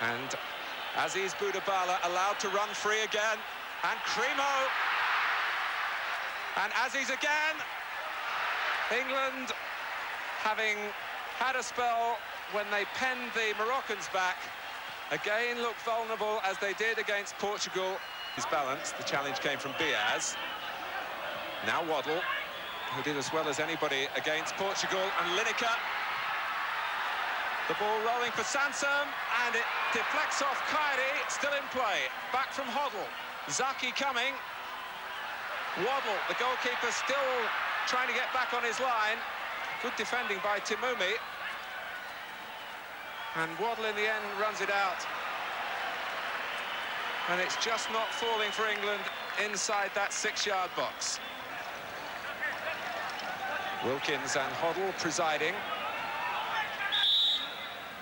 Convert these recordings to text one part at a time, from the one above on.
And Aziz Boudabala allowed to run free again. And Cremo. And Aziz again. England, having had a spell when they penned the Moroccans back, again look vulnerable as they did against Portugal. His balance, the challenge came from Diaz. Now Waddle, who did as well as anybody against Portugal, and Lineker. The ball rolling for Sansom, and it deflects off Kyrie, still in play. Back from Hoddle. Zaki coming. Waddle, the goalkeeper, still trying to get back on his line. Good defending by Timumi. And Waddle in the end runs it out. And it's just not falling for England inside that 6-yard box. Wilkins and Hoddle presiding.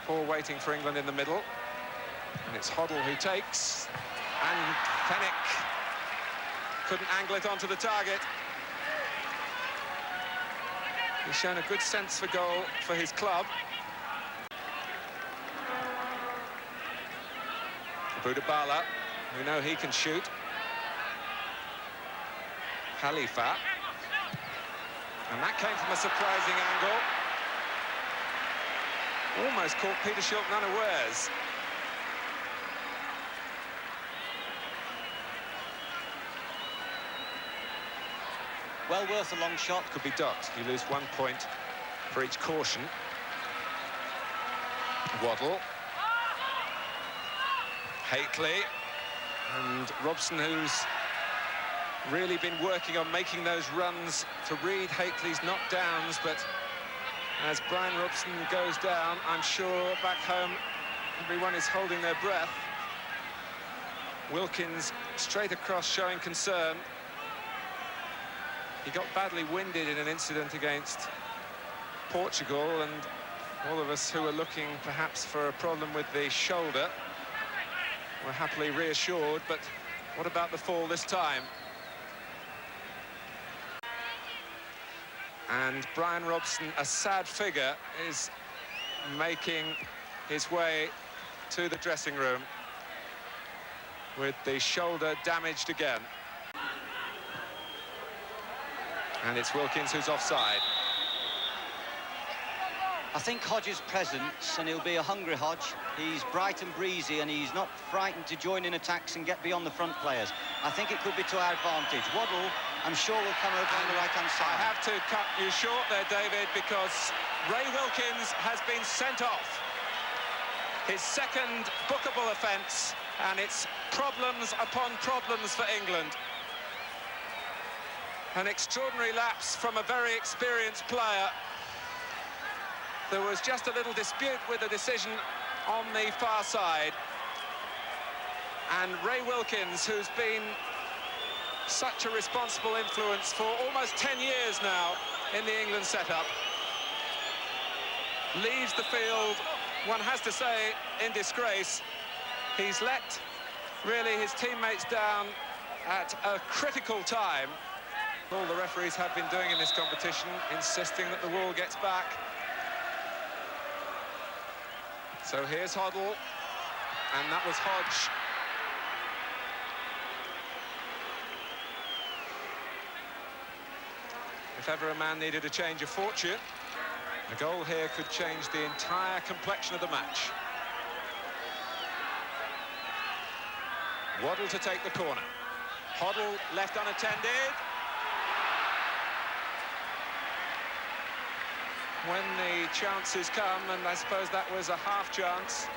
Paul waiting for England in the middle. And it's Hoddle who takes. And Fenwick couldn't angle it onto the target. He's shown a good sense for goal for his club. Boudabala, we know he can shoot. Khalifa. And that came from a surprising angle. Almost caught Peter Shilton unawares. Well worth a long shot. Could be docked. You lose 1 point for each caution. Waddle. Haitley. And Robson, who's really been working on making those runs to read Haitley's knockdowns, but as Brian Robson goes down, I'm sure back home everyone is holding their breath. Wilkins straight across showing concern. He got badly winded in an incident against Portugal, and all of us who were looking perhaps for a problem with the shoulder were happily reassured. But what about the fall this time? And Brian Robson, a sad figure, is making his way to the dressing room with the shoulder damaged again. And it's Wilkins who's offside. I think Hodge is present, and he'll be a hungry Hodge. He's bright and breezy, and he's not frightened to join in attacks and get beyond the front players. I think it could be to our advantage. Waddle, I'm sure, will come over on the right-hand side. I have to cut you short there, David, because Ray Wilkins has been sent off. His second bookable offence, and it's problems upon problems for England. An extraordinary lapse from a very experienced player. There was just a little dispute with the decision on the far side. And Ray Wilkins, who's been such a responsible influence for almost 10 years now in the England setup, leaves the field, one has to say, in disgrace. He's let, really, his teammates down at a critical time. All the referees have been doing in this competition, insisting that the wall gets back. So here's Hoddle, and that was Hodge. If ever a man needed a change of fortune, a goal here could change the entire complexion of the match. Waddle to take the corner. Hoddle left unattended. When the chances come, and I suppose that was a half chance,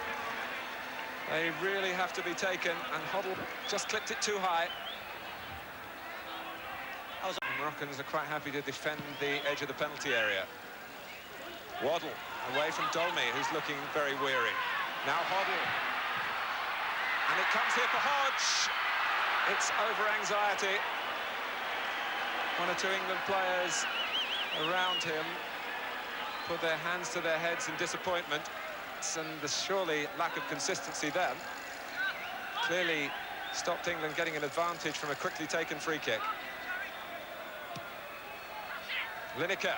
they really have to be taken, and Hoddle just clipped it too high. The Moroccans are quite happy to defend the edge of the penalty area. Waddle away from Dolmy, who's looking very weary. Now Hoddle. And it comes here for Hodge. It's over anxiety. One or two England players around him put their hands to their heads in disappointment, and there's surely lack of consistency then. Clearly stopped England getting an advantage from a quickly taken free kick. Lineker,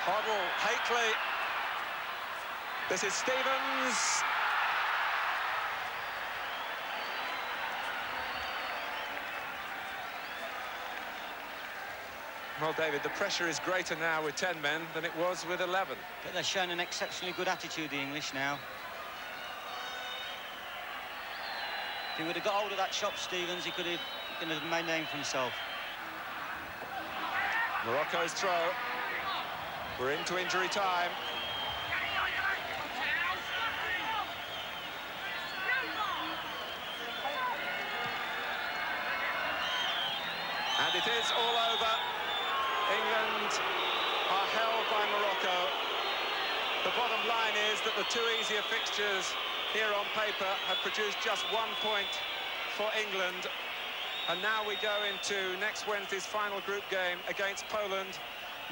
Hoddle, Haitley. This is Stevens. Well, David, the pressure is greater now with 10 men than it was with 11. But they're showing an exceptionally good attitude, the English, now. If he would have got hold of that shot, Stevens, he could have made a name for himself. Morocco's throw. We're into injury time. And it is all over. England are held by Morocco. The bottom line is that the two easier fixtures here on paper have produced just 1 point for England. And now we go into next Wednesday's final group game against Poland,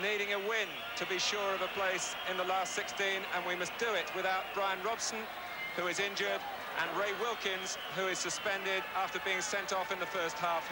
needing a win to be sure of a place in the last 16, and we must do it without Brian Robson, who is injured, and Ray Wilkins, who is suspended after being sent off in the first half.